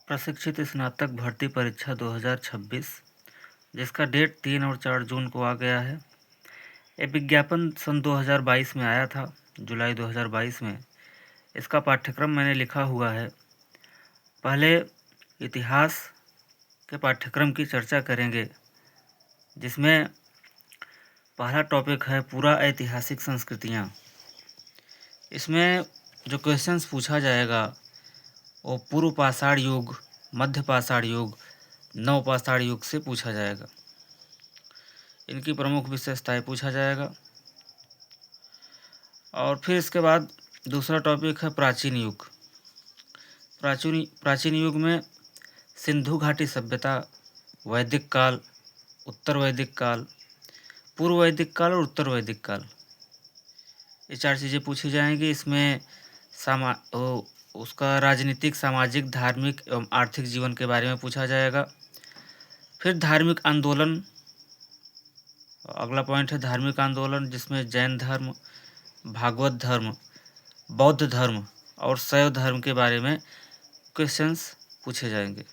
प्रशिक्षित स्नातक भर्ती परीक्षा 2026 जिसका डेट 3 और 4 जून को आ गया है। ये विज्ञापन सन 2022 में आया था, जुलाई 2022 में। इसका पाठ्यक्रम मैंने लिखा हुआ है। पहले इतिहास के पाठ्यक्रम की चर्चा करेंगे, जिसमें पहला टॉपिक है पूरा ऐतिहासिक संस्कृतियाँ। इसमें जो क्वेश्चंस पूछा जाएगा वो पूर्व पाषाण युग, मध्य पाषाण युग, नव पाषाण युग से पूछा जाएगा। इनकी प्रमुख विशेषताएं पूछा जाएगा। और फिर इसके बाद दूसरा टॉपिक है प्राचीन युग। प्राचीन युग में सिंधु घाटी सभ्यता, वैदिक काल, उत्तर वैदिक काल, पूर्व वैदिक काल और उत्तर वैदिक काल, ये चार चीज़ें पूछी जाएंगी। इसमें उसका राजनीतिक, सामाजिक, धार्मिक एवं आर्थिक जीवन के बारे में पूछा जाएगा। फिर धार्मिक आंदोलन, अगला पॉइंट है धार्मिक आंदोलन, जिसमें जैन धर्म, भागवत धर्म, बौद्ध धर्म और शैव धर्म के बारे में क्वेश्चंस पूछे जाएंगे।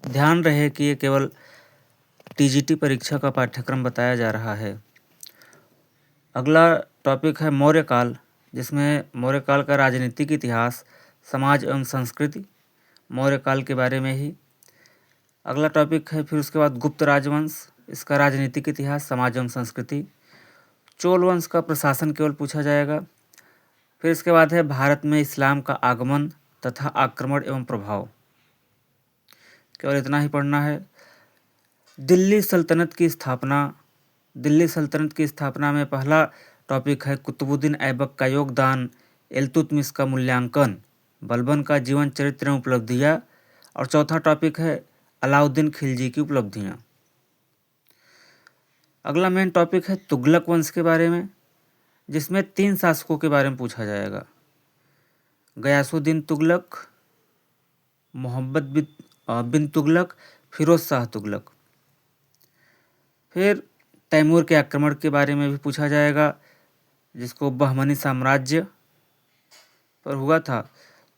ध्यान रहे कि ये केवल टीजीटी परीक्षा का पाठ्यक्रम बताया जा रहा है। अगला टॉपिक है मौर्य काल, जिसमें मौर्य काल का राजनीतिक इतिहास, समाज एवं संस्कृति, मौर्य काल के बारे में ही। अगला टॉपिक है फिर उसके बाद गुप्त राजवंश, इसका राजनीतिक इतिहास, समाज एवं संस्कृति। चोल वंश का प्रशासन केवल पूछा जाएगा। फिर इसके बाद है भारत में इस्लाम का आगमन तथा आक्रमण एवं प्रभाव, केवल इतना ही पढ़ना है। दिल्ली सल्तनत की स्थापना, दिल्ली सल्तनत की स्थापना में पहला टॉपिक है कुतुबुद्दीन ऐबक का योगदान, इल्तुतमिश का मूल्यांकन, बलबन का जीवन चरित्र एवं उपलब्धियाँ, और चौथा टॉपिक है अलाउद्दीन खिलजी की उपलब्धियाँ। अगला मेन टॉपिक है तुगलक वंश के बारे में, जिसमें 3 शासकों के बारे में पूछा जाएगा। गयासुद्दीन तुगलक, मोहम्मद बिन तुगलक, फिरोज शाह तुगलक। फिर तैमूर के आक्रमण के बारे में भी पूछा जाएगा, जिसको बहमनी साम्राज्य पर हुआ था,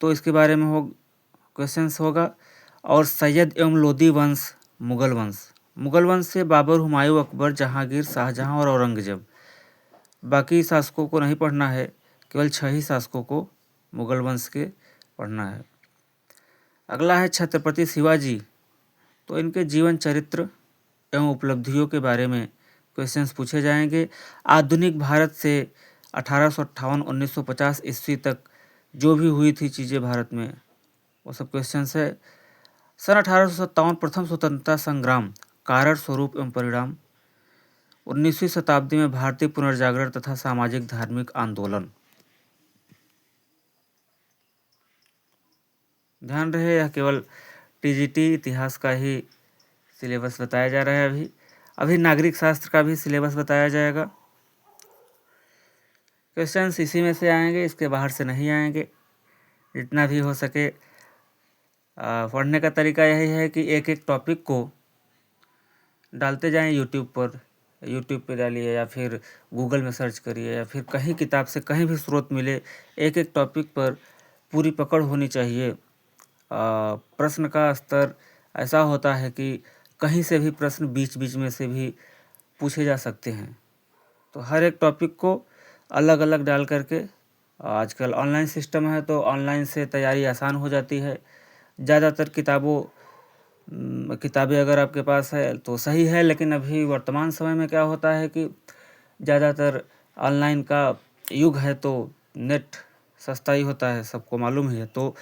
तो इसके बारे में क्वेश्चंस होगा। और सैयद एवं लोदी वंश, मुगल वंश। मुगल वंश से बाबर, हुमायूं, अकबर, जहांगीर, शाहजहां और औरंगजेब। बाकी शासकों को नहीं पढ़ना है, केवल 6 ही शासकों को मुगल वंश के पढ़ना है। अगला है छत्रपति शिवाजी, तो इनके जीवन चरित्र एवं उपलब्धियों के बारे में क्वेश्चंस पूछे जाएंगे। आधुनिक भारत से 1858-1950 ईस्वी तक जो भी हुई थी चीज़ें भारत में, वो सब क्वेश्चंस है। सन 1857 प्रथम स्वतंत्रता संग्राम, कारण, स्वरूप एवं परिणाम। 19वीं शताब्दी में भारतीय पुनर्जागरण तथा सामाजिक धार्मिक आंदोलन। ध्यान रहे यह केवल टीजीटी इतिहास का ही सिलेबस बताया जा रहा है। अभी नागरिक शास्त्र का भी सिलेबस बताया जाएगा। क्वेश्चंस इसी में से आएंगे, इसके बाहर से नहीं आएंगे। जितना भी हो सके पढ़ने का तरीका यही है कि एक एक टॉपिक को डालते जाएं यूट्यूब पे डालिए, या फिर गूगल में सर्च करिए, या फिर कहीं किताब से कहीं भी स्रोत मिले, एक एक टॉपिक पर पूरी पकड़ होनी चाहिए। प्रश्न का स्तर ऐसा होता है कि कहीं से भी प्रश्न बीच बीच में से भी पूछे जा सकते हैं, तो हर एक टॉपिक को अलग अलग डाल करके, आजकल ऑनलाइन सिस्टम है तो ऑनलाइन से तैयारी आसान हो जाती है। ज़्यादातर किताबें अगर आपके पास है तो सही है, लेकिन अभी वर्तमान समय में क्या होता है कि ज़्यादातर ऑनलाइन का युग है, तो नेट सस्ता ही होता है, सबको मालूम ही है। तो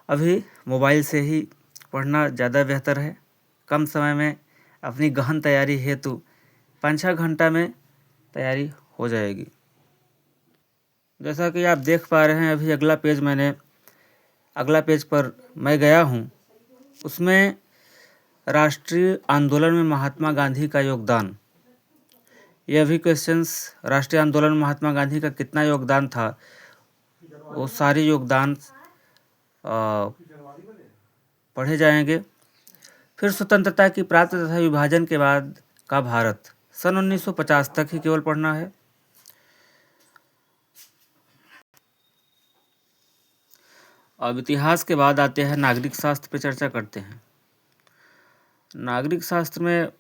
अभी मोबाइल से ही पढ़ना ज़्यादा बेहतर है। कम समय में अपनी गहन तैयारी हेतु 5-6 घंटा में तैयारी हो जाएगी। जैसा कि आप देख पा रहे हैं, अभी अगला पेज पर मैं गया हूँ, उसमें राष्ट्रीय आंदोलन में महात्मा गांधी का योगदान, यह भी क्वेश्चंस, राष्ट्रीय आंदोलन में महात्मा गांधी का कितना योगदान था, वो सारे योगदान पढ़े जाएंगे। फिर स्वतंत्रता की प्राप्ति तथा विभाजन के बाद का भारत, सन 1950 तक ही केवल पढ़ना है। अब इतिहास के बाद आते हैं नागरिक शास्त्र पे चर्चा करते हैं। नागरिक शास्त्र में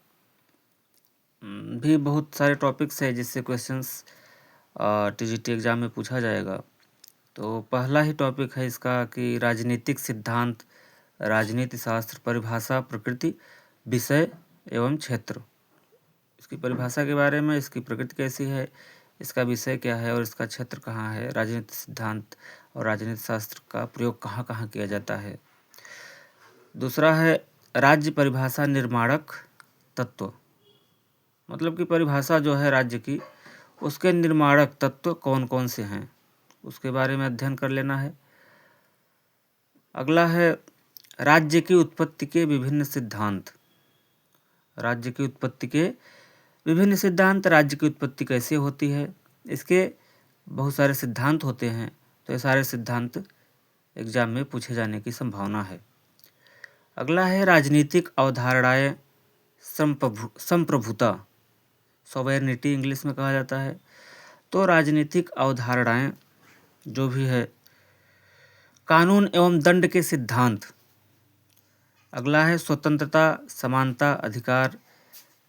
भी बहुत सारे टॉपिक्स हैं जिससे क्वेश्चंस टीजीटी एग्जाम में पूछा जाएगा। तो पहला ही टॉपिक है इसका कि राजनीतिक सिद्धांत, राजनीति शास्त्र, परिभाषा, प्रकृति, विषय एवं क्षेत्र। इसकी परिभाषा के बारे में, इसकी प्रकृति कैसी है, इसका विषय क्या है और इसका क्षेत्र कहाँ है, राजनीति सिद्धांत और राजनीति शास्त्र का प्रयोग कहाँ कहाँ किया जाता है। दूसरा है राज्य परिभाषा निर्माणक तत्व, मतलब कि परिभाषा जो है राज्य की, उसके निर्माणक तत्व कौन कौन से हैं, उसके बारे में अध्ययन कर लेना है। अगला है राज्य की उत्पत्ति के विभिन्न सिद्धांत। राज्य की उत्पत्ति के विभिन्न सिद्धांत, राज्य की उत्पत्ति कैसे होती है, इसके बहुत सारे सिद्धांत होते हैं, तो ये सारे सिद्धांत एग्जाम में पूछे जाने की संभावना है। अगला है राजनीतिक अवधारणाएं संप्रभुता, सॉवरेनिटी इंग्लिश में कहा जाता है। तो राजनीतिक अवधारणाएं जो भी है, कानून एवं दंड के सिद्धांत। अगला है स्वतंत्रता, समानता, अधिकार,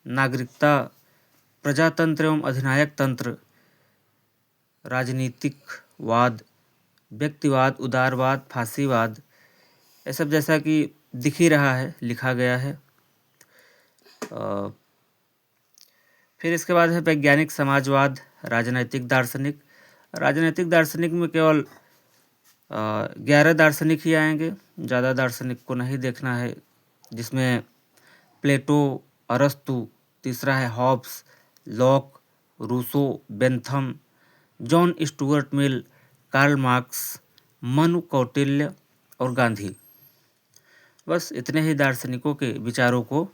नागरिकता, प्रजातंत्र एवं अधिनायक तंत्र, राजनीतिक वाद, व्यक्तिवाद, उदारवाद, फांसीवाद, ये सब जैसा कि दिख ही रहा है, लिखा गया है। फिर इसके बाद है वैज्ञानिक समाजवाद, राजनैतिक दार्शनिक। राजनैतिक दार्शनिक में केवल 11 दार्शनिक ही आएंगे, ज़्यादा दार्शनिक को नहीं देखना है, जिसमें प्लेटो, अरस्तु, तीसरा है Hobbes, Locke, Rousseau, Bentham, John Stuart Mill, Karl Marx, Manu Kautilya और गांधी। बस इतने ही दार्शनिकों के विचारों को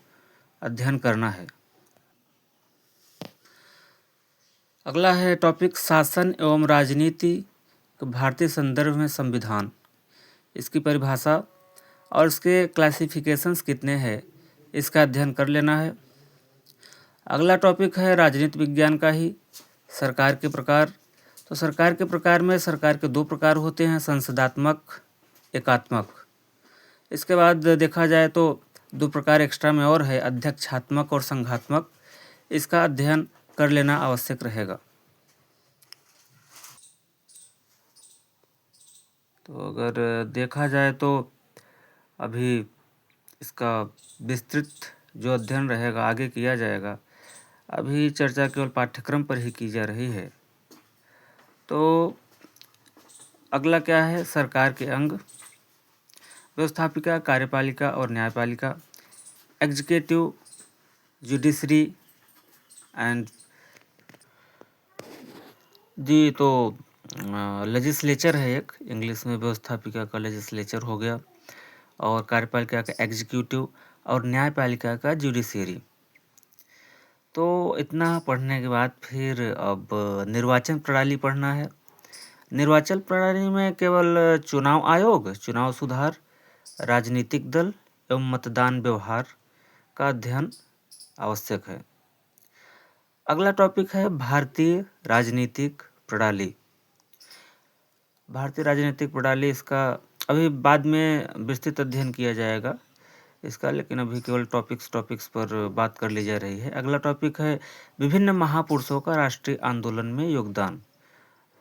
अध्ययन करना है। अगला है टॉपिक शासन एवं राजनीति भारतीय संदर्भ में संविधान। इसकी परिभाषा और इसके क्लासिफिकेशंस कितने हैं, इसका अध्ययन कर लेना है। अगला टॉपिक है राजनीति विज्ञान का ही, सरकार के प्रकार। तो सरकार के प्रकार में सरकार के 2 प्रकार होते हैं, संसदात्मक, एकात्मक। इसके बाद देखा जाए तो 2 प्रकार एक्स्ट्रा में और है, अध्यक्षात्मक और संघात्मक। इसका अध्ययन कर लेना आवश्यक रहेगा। तो अगर देखा जाए तो अभी इसका विस्तृत जो अध्ययन रहेगा आगे किया जाएगा, अभी चर्चा केवल पाठ्यक्रम पर ही की जा रही है। तो अगला क्या है, सरकार के अंग, व्यवस्थापिका, कार्यपालिका और न्यायपालिका, एग्जीक्यूटिव, जुडिशरी एंड जी। तो लेजिस्लेचर है एक, इंग्लिश में व्यवस्थापिका का लेजिस्लेचर हो गया, और कार्यपालिका का एग्जीक्यूटिव और न्यायपालिका का जुडिशरी। तो इतना पढ़ने के बाद फिर अब निर्वाचन प्रणाली पढ़ना है। निर्वाचन प्रणाली में केवल चुनाव आयोग, चुनाव सुधार, राजनीतिक दल एवं मतदान व्यवहार का अध्ययन आवश्यक है। अगला टॉपिक है भारतीय राजनीतिक प्रणाली। भारतीय राजनीतिक प्रणाली, इसका अभी बाद में विस्तृत अध्ययन किया जाएगा इसका, लेकिन अभी केवल टॉपिक्स पर बात कर ली जा रही है। अगला टॉपिक है विभिन्न महापुरुषों का राष्ट्रीय आंदोलन में योगदान।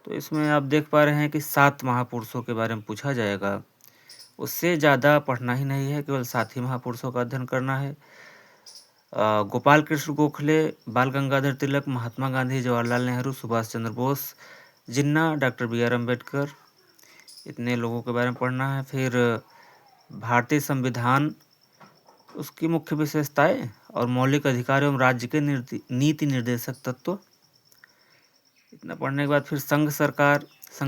तो इसमें आप देख पा रहे हैं कि 7 महापुरुषों के बारे में पूछा जाएगा, उससे ज़्यादा पढ़ना ही नहीं है, केवल 7 ही महापुरुषों का अध्ययन करना है। गोपाल कृष्ण गोखले, बाल गंगाधर तिलक, महात्मा गांधी, जवाहरलाल नेहरू, सुभाष चंद्र बोस, जिन्ना, डॉक्टर BR अम्बेडकर, इतने लोगों के बारे में पढ़ना है। फिर भारतीय संविधान, उसकी मुख्य विशेषताएं और मौलिक अधिकार एवं राज्य के नीति निर्देशक तत्व, इतना पढ़ने के बाद फिर संघ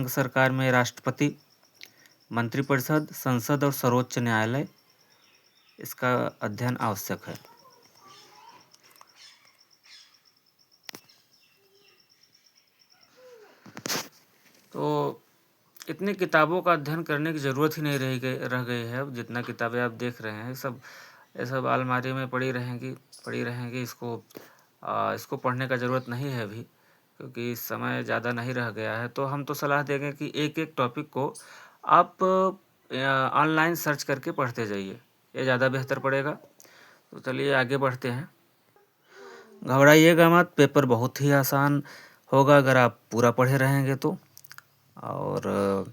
सरकार में राष्ट्रपति, मंत्रिपरिषद, संसद और सर्वोच्च न्यायालय, इसका अध्ययन आवश्यक है। तो इतनी किताबों का अध्ययन करने की ज़रूरत ही नहीं रह गई है। अब जितना किताबें आप देख रहे हैं ये सब अलमारी में पड़ी रहेंगी। इसको पढ़ने का ज़रूरत नहीं है अभी, क्योंकि समय ज़्यादा नहीं रह गया है। तो हम तो सलाह देंगे कि एक एक टॉपिक को आप ऑनलाइन सर्च करके पढ़ते जाइए, ये ज़्यादा बेहतर पड़ेगा। तो चलिए आगे बढ़ते हैं। घबराइएगा मत, पेपर बहुत ही आसान होगा अगर आप पूरा पढ़े रहेंगे तो। और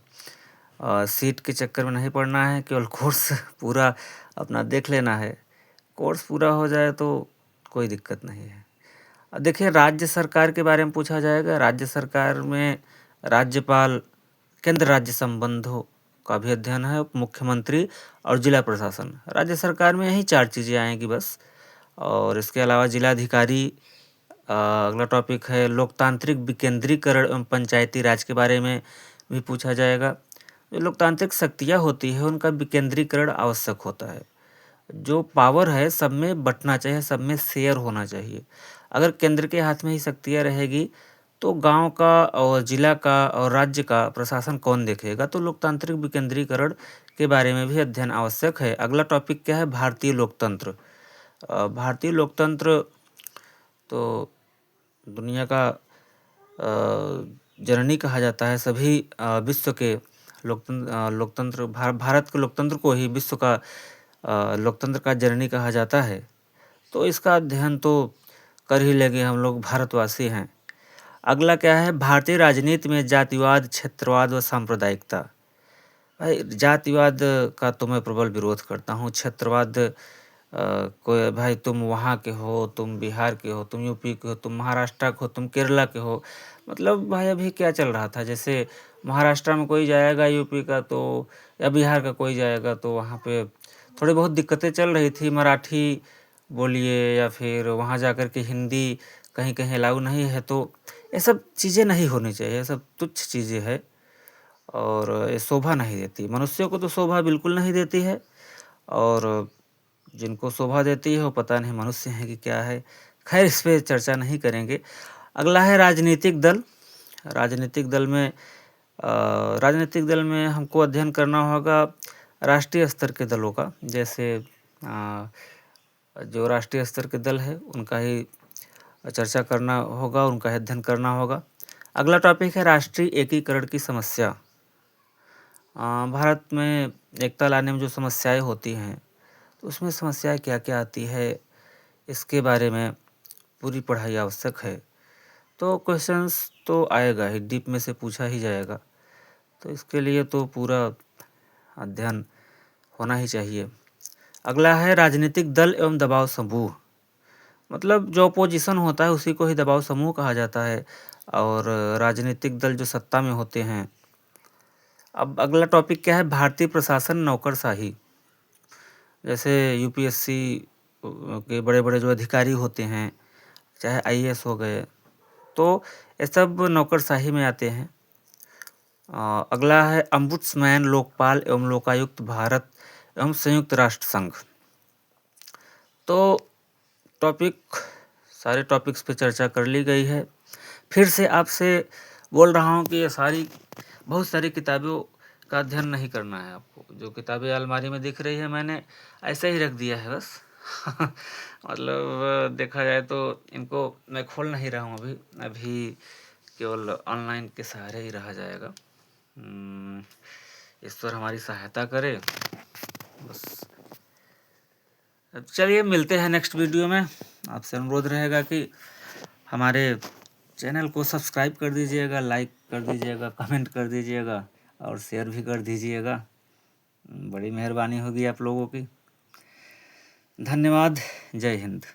सीट के चक्कर में नहीं पड़ना है, केवल कोर्स पूरा अपना देख लेना है। कोर्स पूरा हो जाए तो कोई दिक्कत नहीं है। देखिए, राज्य सरकार के बारे में पूछा जाएगा। राज्य सरकार में राज्यपाल, केंद्र राज्य संबंधों का भी अध्ययन है, उप मुख्यमंत्री और जिला प्रशासन। राज्य सरकार में यही 4 चीज़ें आएंगी बस। और इसके अलावा जिलाधिकारी, अगला टॉपिक है लोकतांत्रिक विकेंद्रीकरण एवं पंचायती राज के बारे में भी पूछा जाएगा। जो लोकतांत्रिक शक्तियाँ होती है उनका विकेंद्रीकरण आवश्यक होता है। जो पावर है सब में बंटना चाहिए, सब में शेयर होना चाहिए। अगर केंद्र के हाथ में ही शक्तियाँ रहेगी तो गांव का और जिला का और राज्य का प्रशासन कौन देखेगा। तो लोकतांत्रिक विकेंद्रीकरण के बारे में भी अध्ययन आवश्यक है। अगला टॉपिक क्या है, भारतीय लोकतंत्र। भारतीय लोकतंत्र तो दुनिया का जननी कहा जाता है। सभी विश्व के लोकतंत्र भारत के लोकतंत्र को ही विश्व का लोकतंत्र का जननी कहा जाता है। तो इसका अध्ययन तो कर ही लेंगे, हम लोग भारतवासी हैं। अगला क्या है, भारतीय राजनीति में जातिवाद, क्षेत्रवाद व सांप्रदायिकता। भाई जातिवाद का तो मैं प्रबल विरोध करता हूँ। क्षेत्रवाद कोई भाई तुम वहाँ के हो, तुम बिहार के हो, तुम यूपी के हो, तुम महाराष्ट्र के हो, तुम केरला के हो। मतलब भाई अभी क्या चल रहा था, जैसे महाराष्ट्र में कोई जाएगा यूपी का तो, या बिहार का कोई जाएगा तो वहाँ पे थोड़ी बहुत दिक्कतें चल रही थी। मराठी बोलिए या फिर वहाँ जाकर के हिंदी कहीं कहीं अलाउ नहीं है। तो ये सब चीज़ें नहीं होनी चाहिए, ये सब तुच्छ चीज़ें हैं और ये शोभा नहीं देती। मनुष्यों को तो शोभा बिल्कुल नहीं देती है, और जिनको शोभा देती है वो पता नहीं मनुष्य हैं कि क्या है। खैर इस पर चर्चा नहीं करेंगे। अगला है राजनीतिक दल। राजनीतिक दल में हमको अध्ययन करना होगा राष्ट्रीय स्तर के दलों का। जैसे जो राष्ट्रीय स्तर के दल है उनका ही चर्चा करना होगा, उनका अध्ययन करना होगा। अगला टॉपिक है राष्ट्रीय एकीकरण की समस्या। भारत में एकता लाने में जो समस्याएं होती हैं तो उसमें समस्याएं क्या क्या आती है, इसके बारे में पूरी पढ़ाई आवश्यक है। तो क्वेश्चंस तो आएगा ही, डीप में से पूछा ही जाएगा। तो इसके लिए तो पूरा अध्ययन होना ही चाहिए। अगला है राजनीतिक दल एवं दबाव समूह। मतलब जो अपोजिशन होता है उसी को ही दबाव समूह कहा जाता है, और राजनीतिक दल जो सत्ता में होते हैं। अब अगला टॉपिक क्या है, भारतीय प्रशासन नौकरशाही। जैसे यूपीएससी के बड़े बड़े जो अधिकारी होते हैं, चाहे आईएएस हो गए, तो ये सब नौकरशाही में आते हैं। अगला है अम्बुड्समैन, लोकपाल एवं लोकायुक्त भारत एवं संयुक्त राष्ट्र संघ। तो सारे टॉपिक्स पे चर्चा कर ली गई है। फिर से आपसे बोल रहा हूँ कि ये बहुत सारी किताबों का अध्ययन नहीं करना है आपको। जो किताबें अलमारी में दिख रही है मैंने ऐसे ही रख दिया है बस। मतलब देखा जाए तो इनको मैं खोल नहीं रहा हूँ अभी केवल ऑनलाइन के सहारे ही रहा जाएगा। ईश्वर हमारी सहायता करे बस। चलिए मिलते हैं नेक्स्ट वीडियो में। आपसे अनुरोध रहेगा कि हमारे चैनल को सब्सक्राइब कर दीजिएगा, लाइक कर दीजिएगा, कमेंट कर दीजिएगा और शेयर भी कर दीजिएगा। बड़ी मेहरबानी होगी आप लोगों की। धन्यवाद। जय हिंद।